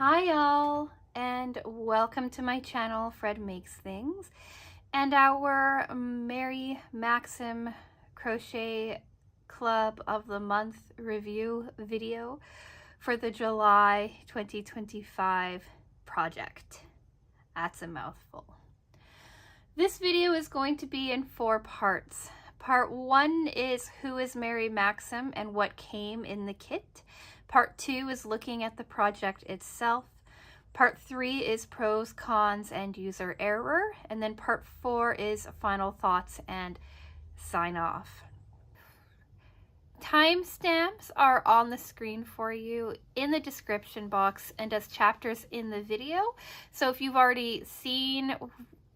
Hi y'all, and welcome to my channel, Fred Makes Things, and our Mary Maxim Crochet Club of the Month review video for the July 2025 project. That's a mouthful. This video is going to be in 4 parts. Part 1 is who is Mary Maxim and what came in the kit. Part 2 is looking at the project itself. Part 3 is pros, cons, and user error. And then part 4 is final thoughts and sign off. Timestamps are on the screen for you in the description box and as chapters in the video. So if you've already seen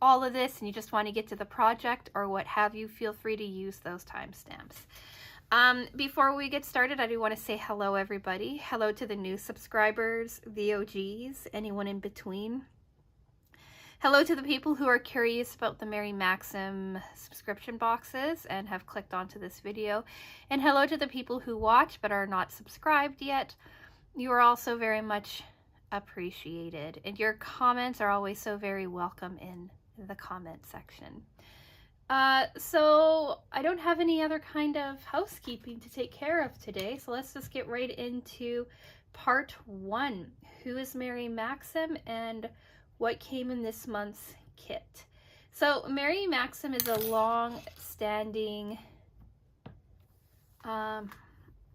all of this and you just want to get to the project or what have you, feel free to use those timestamps. Before we get started, I do want to say hello everybody. Hello to the new subscribers, the OGs, anyone in between. Hello to the people who are curious about the Mary Maxim subscription boxes and have clicked onto this video. And hello to the people who watch but are not subscribed yet. You are also very much appreciated. And your comments are always so very welcome in the comment section. So I don't have any other kind of housekeeping to take care of today, so let's just get right into part 1. Who is Mary Maxim and what came in this month's kit? So Mary Maxim is a long-standing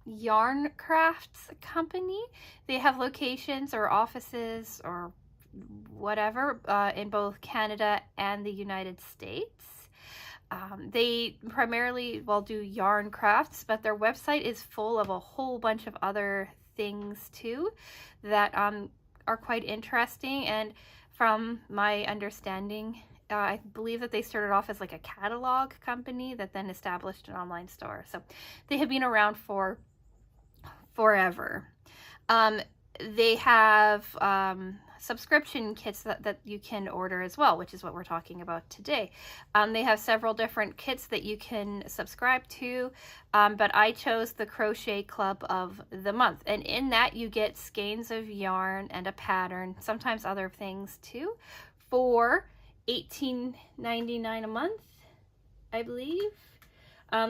yarn crafts company. They have locations or offices or whatever in both Canada and the United States. They primarily do yarn crafts, but their website is full of a whole bunch of other things too that are quite interesting. And from my understanding, I believe that they started off as like a catalog company that then established an online store. So they have been around for forever. They have subscription kits that you can order as well, which is what we're talking about today. They have several different kits that you can subscribe to, but I chose the Crochet Club of the Month, and in that you get skeins of yarn and a pattern, sometimes other things too, for $18.99 a month, I believe,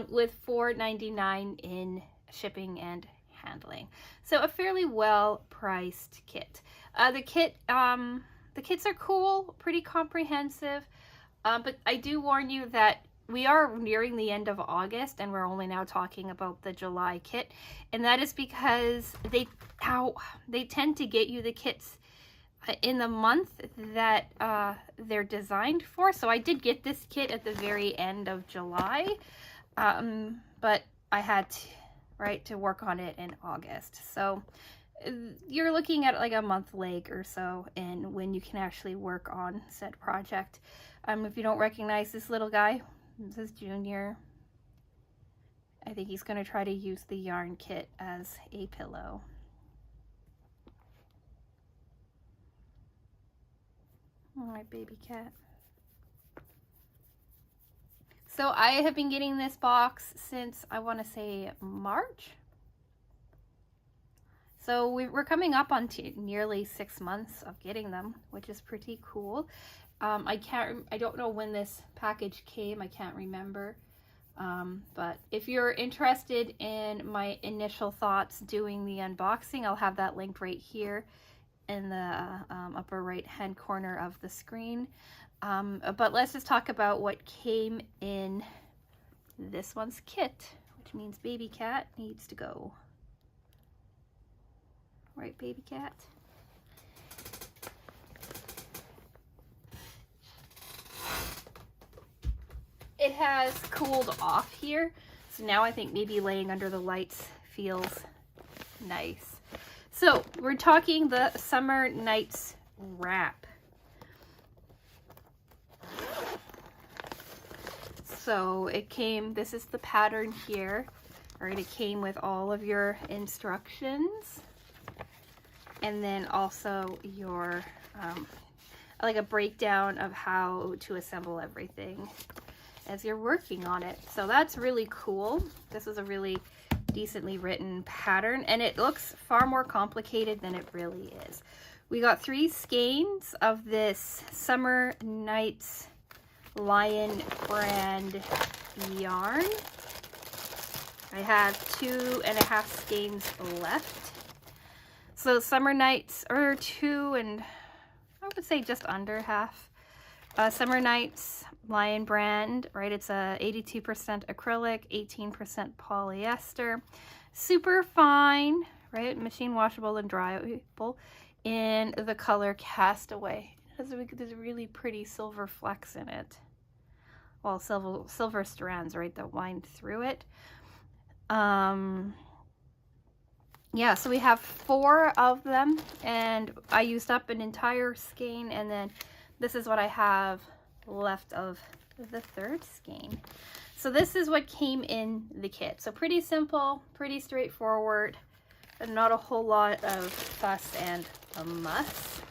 with $4.99 in shipping and handling. So a fairly well priced kit. The kits are cool, pretty comprehensive, but I do warn you that we are nearing the end of August and we're only now talking about the July kit, and that is because they tend to get you the kits in the month that they're designed for. So I did get this kit at the very end of July, but I had to work on it in August. So you're looking at like a month lag or so in when you can actually work on said project. If you don't recognize this little guy, this is Junior. I think he's going to try to use the yarn kit as a pillow. All right, baby cat. So I have been getting this box since, I want to say, March. So we're coming up on nearly 6 months of getting them, which is pretty cool. I don't know when this package came. I can't remember. But if you're interested in my initial thoughts doing the unboxing, I'll have that linked right here in the upper right hand corner of the screen. But let's just talk about what came in this one's kit, which means baby cat needs to go. Right, baby cat? It has cooled off here, so now I think maybe laying under the lights feels nice. So we're talking the Summer Nights wrap. So it came, this is the pattern here, right? It came with all of your instructions, and then also your like a breakdown of how to assemble everything as you're working on it. So that's really cool. This is a really decently written pattern, and it looks far more complicated than it really is. We got 3 skeins of this Summer Nights Lion brand yarn. I have 2.5 skeins left. So Summer Nights are 2 and I would say just under half. Summer Nights Lion brand, right? It's a 82% acrylic, 18% polyester. Super fine, right? Machine washable and dryable in the color Castaway. It has these really pretty silver flecks in it. Well, silver strands, right, that wind through it. Yeah, so we have 4 of them, and I used up an entire skein, and then this is what I have left of the 3rd skein. So this is what came in the kit. So pretty simple, pretty straightforward, and not a whole lot of fuss and a muss.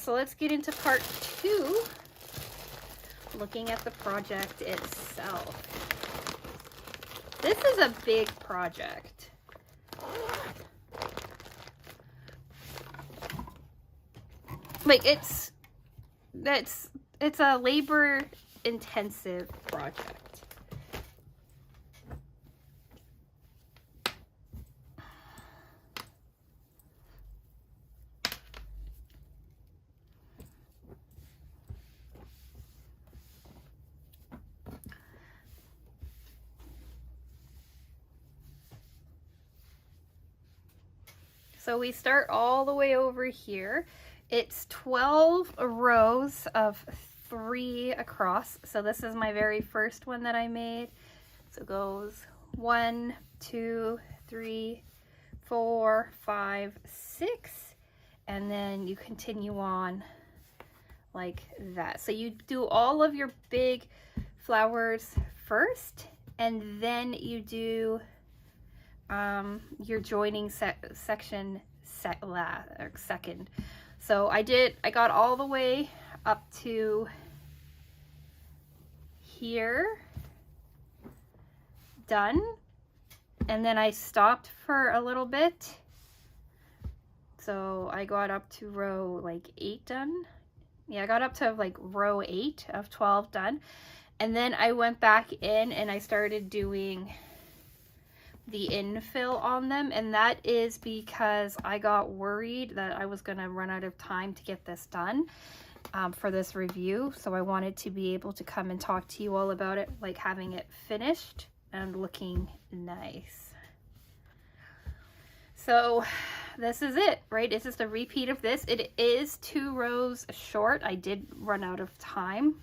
So let's get into part 2, looking at the project itself. This is a big project. Like it's a labor intensive project. So we start all the way over here. It's 12 rows of 3 across. So this is my very first one that I made. So it goes 1, 2, 3, 4, 5, 6, and then you continue on like that. So you do all of your big flowers first, and then you do your joining section second. So I got all the way up to here, done, and then I stopped for a little bit. So I got up to row like 8 done. Yeah, I got up to like row 8 of 12 done. And then I went back in and I started doing the infill on them, and that is because I got worried that I was gonna run out of time to get this done for this review. So I wanted to be able to come and talk to you all about it, like having it finished and looking nice. So this is it, right? It's just a repeat of this. It is 2 rows short. I did run out of time,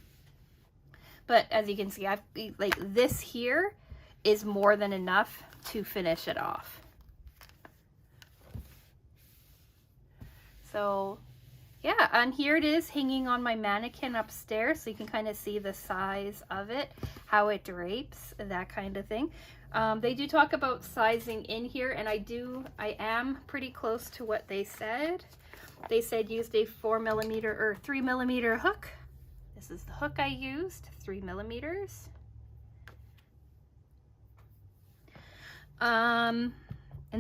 but as you can see, I've like this here is more than enough to finish it off. So yeah, and here it is hanging on my mannequin upstairs, so you can kind of see the size of it, how it drapes, that kind of thing. They do talk about sizing in here, and I am pretty close to what they said. They said used a 4mm or 3mm hook. This is the hook I used, 3 millimeters. And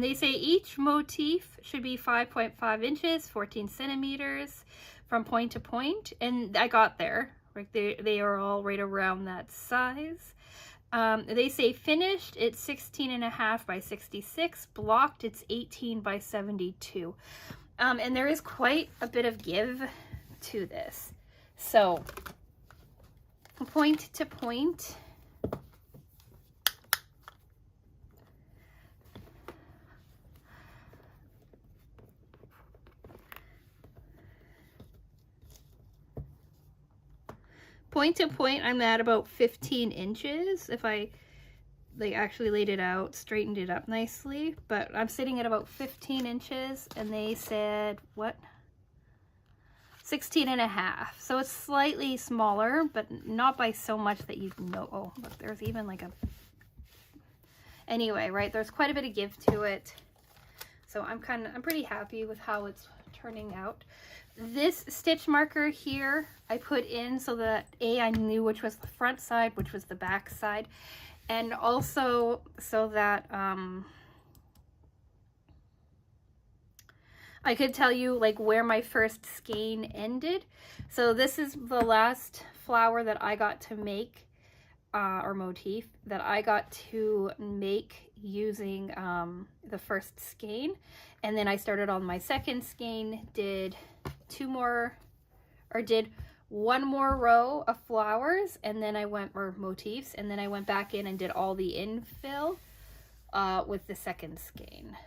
they say each motif should be 5.5 inches, 14 centimeters from point to point. And I got there, right? They are all right around that size. They say finished, it's 16.5 by 66. Blocked, it's 18 by 72. And there is quite a bit of give to this. So, point to point. Point to point, I'm at about 15 inches. If I like actually laid it out, straightened it up nicely, but I'm sitting at about 15 inches, and they said, what? 16.5. So it's slightly smaller, but not by so much that you know. Oh, look, there's even like a, anyway, right? There's quite a bit of give to it. So I'm pretty happy with how it's turning out. This stitch marker here I put in so that I knew which was the front side, which was the back side, and also so that I could tell you like where my first skein ended. So this is the last flower that I got to make, or motif that I got to make using the first skein. And then I started on my second skein, did one more row of flowers, and then I went, or motifs, and then I went back in and did all the infill with the second skein.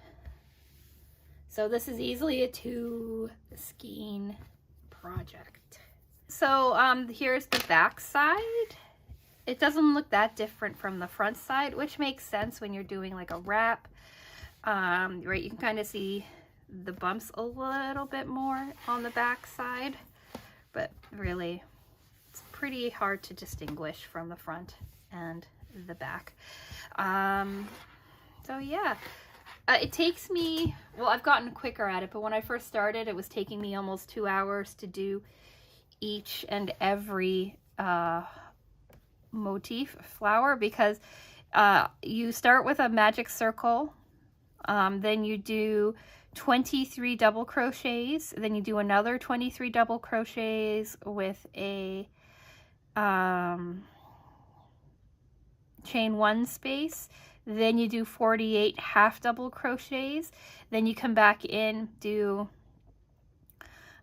So this is easily a 2 skein project. So here's the back side. It doesn't look that different from the front side, which makes sense when you're doing like a wrap. Right, you can kind of see the bumps a little bit more on the back side, but really it's pretty hard to distinguish from the front and the back. So yeah. It takes me, well, I've gotten quicker at it, but when I first started, it was taking me almost 2 hours to do each and every motif flower, because you start with a magic circle, then you do 23 double crochets, then you do another 23 double crochets with a chain 1 space. Then you do 48 half double crochets. Then you come back in, do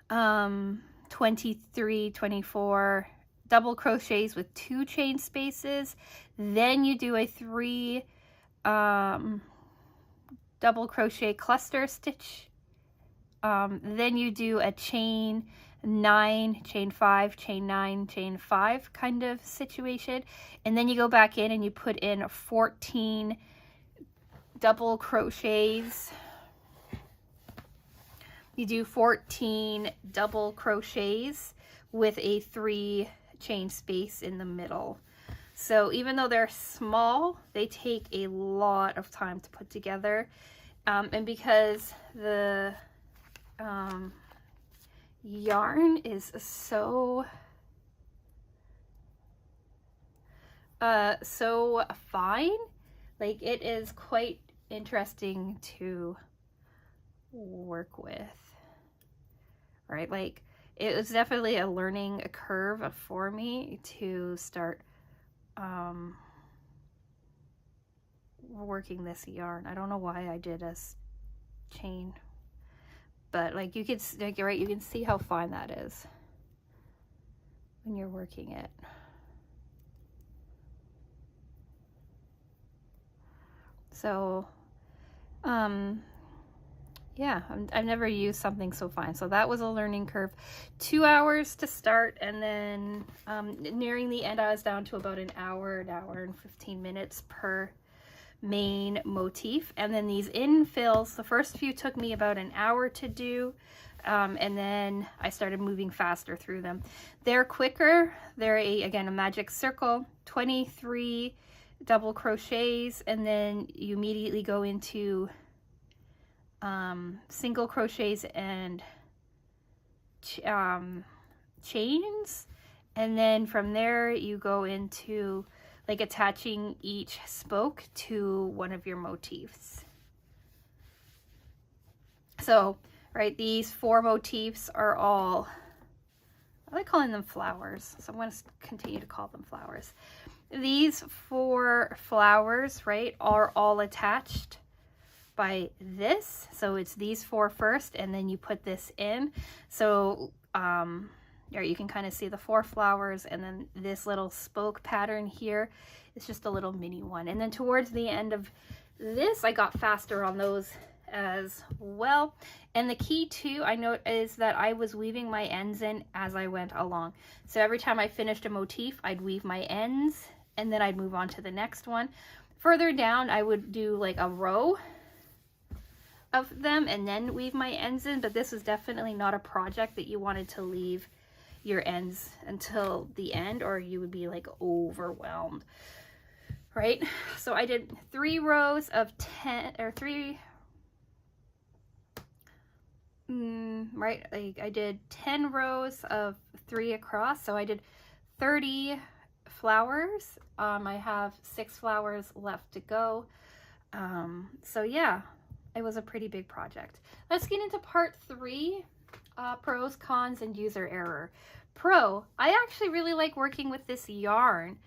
23, 24 double crochets with 2 chain spaces. Then you do a 3 double crochet cluster stitch. Then you do a chain 9, chain 5, chain 9, chain 5 kind of situation, and then you go back in and you put in 14 double crochets. You do 14 double crochets with a 3 chain space in the middle. So even though they're small, they take a lot of time to put together, and because the yarn is so fine, like it is quite interesting to work with, right? Like it was definitely a learning curve for me to start working this yarn. I don't know why I did a chain, but like you could, like, right, you can see how fine that is when you're working it. So yeah, I've never used something so fine. So that was a learning curve. 2 hours to start, and then nearing the end I was down to about an hour and 15 minutes per main motif. And then these infills, the first few took me about an hour to do, and then I started moving faster through them. They're quicker. They're again a magic circle, 23 double crochets, and then you immediately go into single crochets and chains, and then from there you go into like attaching each spoke to one of your motifs. So, right, these 4 motifs are all, I like calling them flowers, so I'm going to continue to call them flowers. These 4 flowers, right, are all attached by this. So it's these 4 first, and then you put this in. So you can kind of see the 4 flowers, and then this little spoke pattern here is just a little mini one. And then towards the end of this, I got faster on those as well. And the key too, I know, is that I was weaving my ends in as I went along. So every time I finished a motif, I'd weave my ends, and then I'd move on to the next one. Further down, I would do like a row of them and then weave my ends in, but this is definitely not a project that you wanted to leave your ends until the end, or you would be like overwhelmed, right? So I did 3 rows of 10, or 3, right, I did 10 rows of 3 across, so I did 30 flowers. I have 6 flowers left to go. So yeah, it was a pretty big project. Let's get into part 3, pros, cons, and user error. Pro, I actually really like working with this yarn.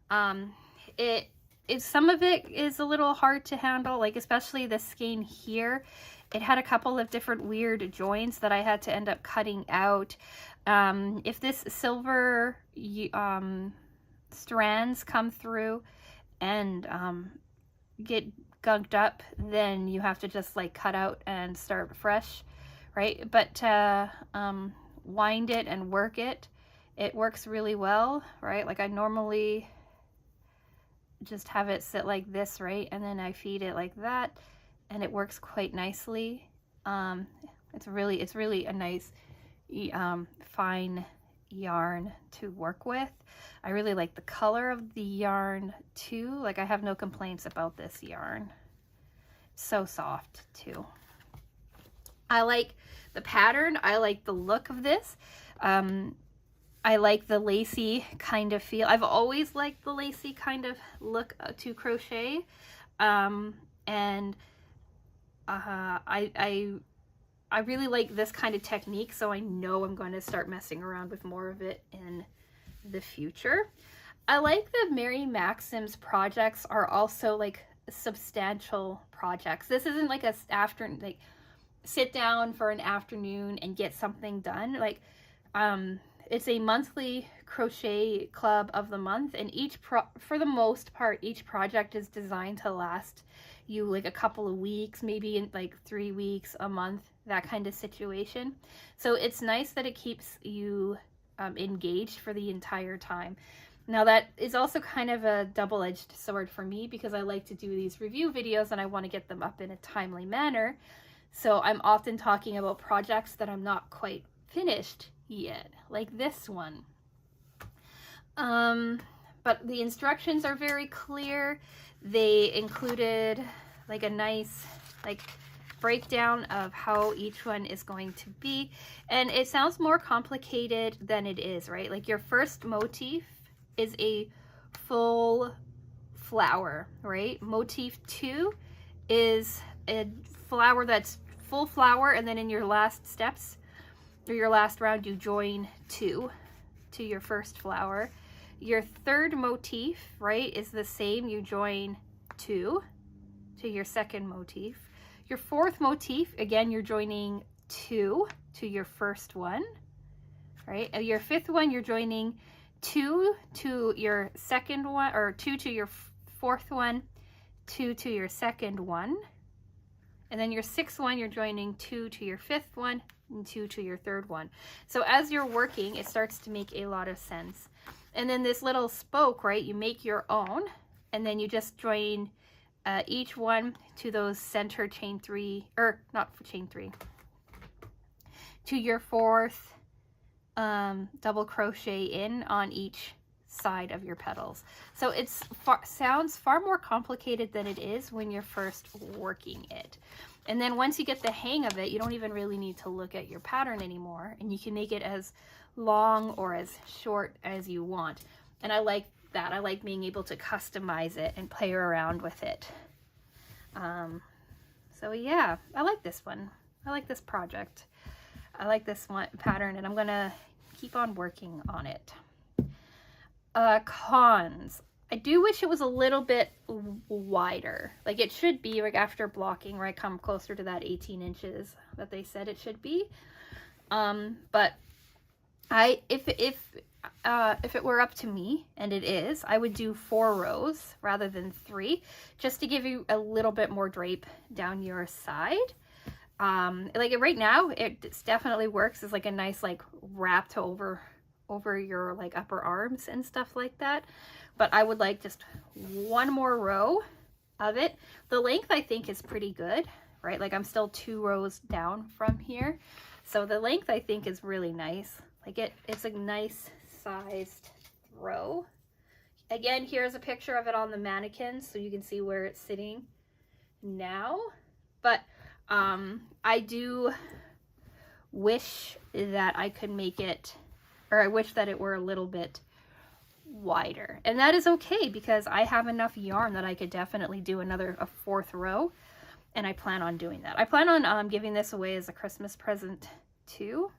Some of it is a little hard to handle, like especially the skein here. It had a couple of different weird joints that I had to end up cutting out. If this silver strands come through and get gunked up, then you have to just like cut out and start fresh, right? But wind it and work it, it works really well, right? Like I normally just have it sit like this, right? And then I feed it like that, and it works quite nicely. It's really a nice fine yarn to work with. I really like the color of the yarn too. Like I have no complaints about this yarn. So soft too. I like the pattern. I like the look of this. I like the lacy kind of feel. I've always liked the lacy kind of look to crochet. And I really like this kind of technique, so I know I'm going to start messing around with more of it in the future. I like that Mary Maxim's projects are also like substantial projects. This isn't like like sit down for an afternoon and get something done. Like it's a monthly crochet club of the month, and for the most part, each project is designed to last you like a couple of weeks, maybe in like 3 weeks, a month, that kind of situation. So it's nice that it keeps you engaged for the entire time. Now that is also kind of a double-edged sword for me, because I like to do these review videos and I want to get them up in a timely manner. So I'm often talking about projects that I'm not quite finished yet, like this one. But the instructions are very clear. They included like a nice like breakdown of how each one is going to be, and it sounds more complicated than it is, right? Like your first motif is a full flower, right? Motif 2 is a flower that's full flower, and then in your last steps or your last round you join 2 to your first flower. Your third motif, right, is the same. You join 2 to your second motif. Your fourth motif, again, you're joining 2 to your first one, right? Your fifth one, you're joining 2 to your second one, or 2 to your fourth one, 2 to your second one. And then your sixth one, you're joining 2 to your fifth one and 2 to your third one. So as you're working, it starts to make a lot of sense. And then this little spoke, right, you make your own, and then you just join each one to those center chain 3, or not chain 3, to your fourth double crochet in on each side of your petals. So it's sounds far more complicated than it is when you're first working it. And then once you get the hang of it, you don't even really need to look at your pattern anymore, and you can make it as long or as short as you want. And I like that. I like being able to customize it and play around with it. So yeah, I like this one. I like this project. I like this one pattern, and I'm gonna keep on working on it. Cons. I do wish it was a little bit wider. Like it should be, like after blocking, where I come closer to that 18 inches that they said it should be. But if it were up to me, and it is, I would do 4 rows rather than 3, just to give you a little bit more drape down your side. Like right now, it definitely works as like a nice like wrap to over your like upper arms and stuff like that. But I would like just 1 more row of it. The length I think is pretty good, right? Like I'm still 2 rows down from here. So the length I think is really nice. Like it's a nice sized row. Again, here's a picture of it on the mannequin so you can see where it's sitting now. But I do wish that I could make it, or I wish that it were a little bit wider. And that is okay, because I have enough yarn that I could definitely do a 4th row and I plan on doing that. I plan on giving this away as a Christmas present too.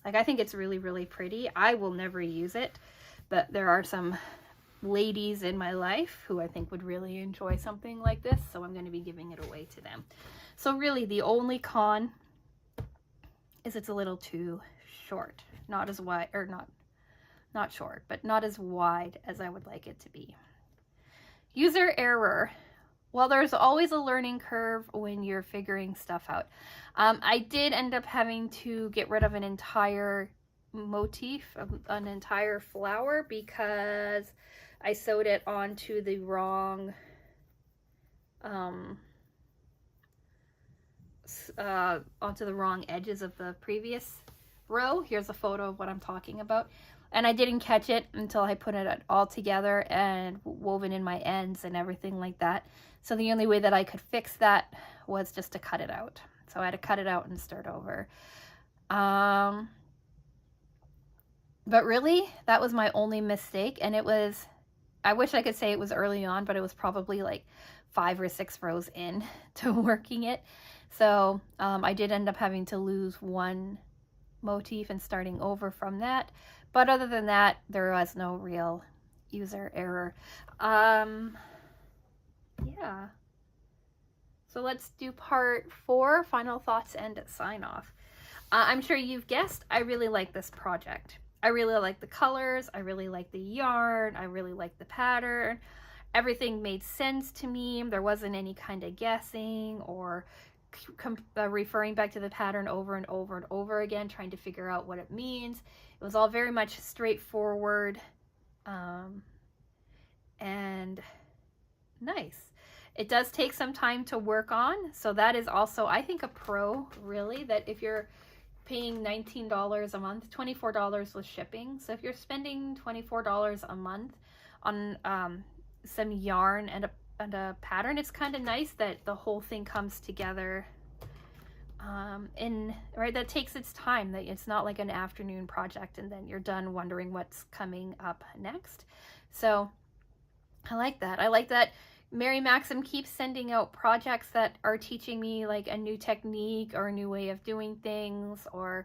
Like, I think it's really, really pretty. I will never use it, but there are some ladies in my life who I think would really enjoy something like this, so I'm going to be giving it away to them. So really the only con is it's a little too short. Not as wide, or not short, but not as wide as I would like it to be. User error. Well, there's always a learning curve when you're figuring stuff out. I did end up having to get rid of an entire motif, an entire flower, because I sewed it onto the wrong edges of the previous row. Here's a photo of what I'm talking about. And I didn't catch it until I put it all together and woven in my ends and everything like that. So the only way that I could fix that was just to cut it out. So I had to cut it out and start over. But really, that was my only mistake. And it was, I wish I could say it was early on, but it was probably like 5 or 6 rows in to working it. So I did end up having to lose one motif and starting over from that. But other than that, there was no real user error. Yeah. So let's do part 4, final thoughts and sign off. I'm sure you've guessed, I really like this project. I really like the colors. I really like the yarn. I really like the pattern. Everything made sense to me. There wasn't any kind of guessing or referring back to the pattern over and over and over again, trying to figure out what it means. It was all very much straightforward and nice. It does take some time to work on, so that is also, I think, a pro, really, that if you're paying $19 a month, $24 with shipping. So if you're spending $24 a month on some yarn and a pattern, it's kind of nice that the whole thing comes together that takes its time, that it's not like an afternoon project and then you're done wondering what's coming up next. So I like that. I like that Mary Maxim keeps sending out projects that are teaching me like a new technique or a new way of doing things, or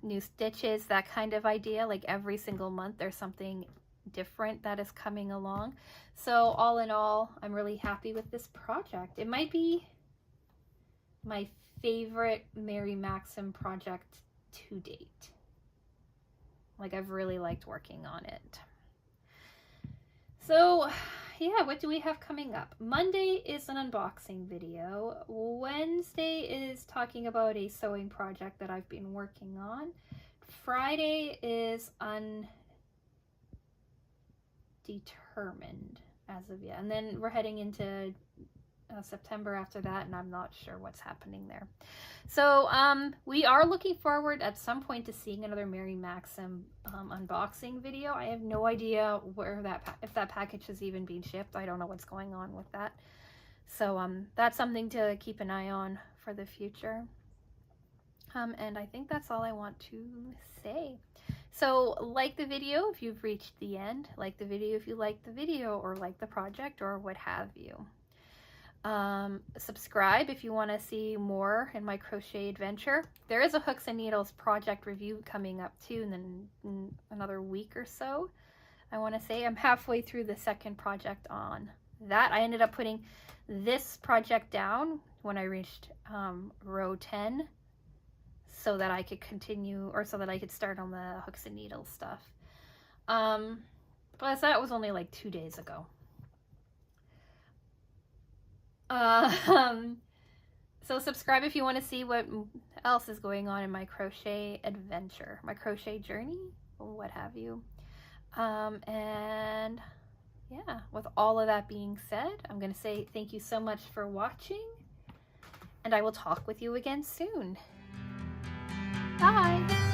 new stitches, that kind of idea. Like every single month there's something different that is coming along. So all in all, I'm really happy with this project. It might be my favorite Mary Maxim project to date. Like, I've really liked working on it. So yeah, what do we have coming up? Monday is an unboxing video. Wednesday is talking about a sewing project that I've been working on. Friday is undetermined as of yet. And then we're heading into September after that, and I'm not sure what's happening there. So we are looking forward at some point to seeing another Mary Maxim unboxing video. I have no idea where if that package has even been shipped. I don't know what's going on with that. So that's something to keep an eye on for the future. And I think that's all I want to say. So like the video if you've reached the end, like the video if you like the video or like the project or what have you. Subscribe if you want to see more in my crochet adventure. There is a Hooks and Needles project review coming up too in another week or so. I want to say I'm halfway through the second project on that. I ended up putting this project down when I reached row 10 so that I could continue, or so that I could start on the Hooks and Needles stuff. But that was only like 2 days ago. So subscribe if you want to see what else is going on in my crochet adventure, my crochet journey, or what have you. And yeah, with all of that being said, I'm going to say thank you so much for watching, and I will talk with you again soon. Bye!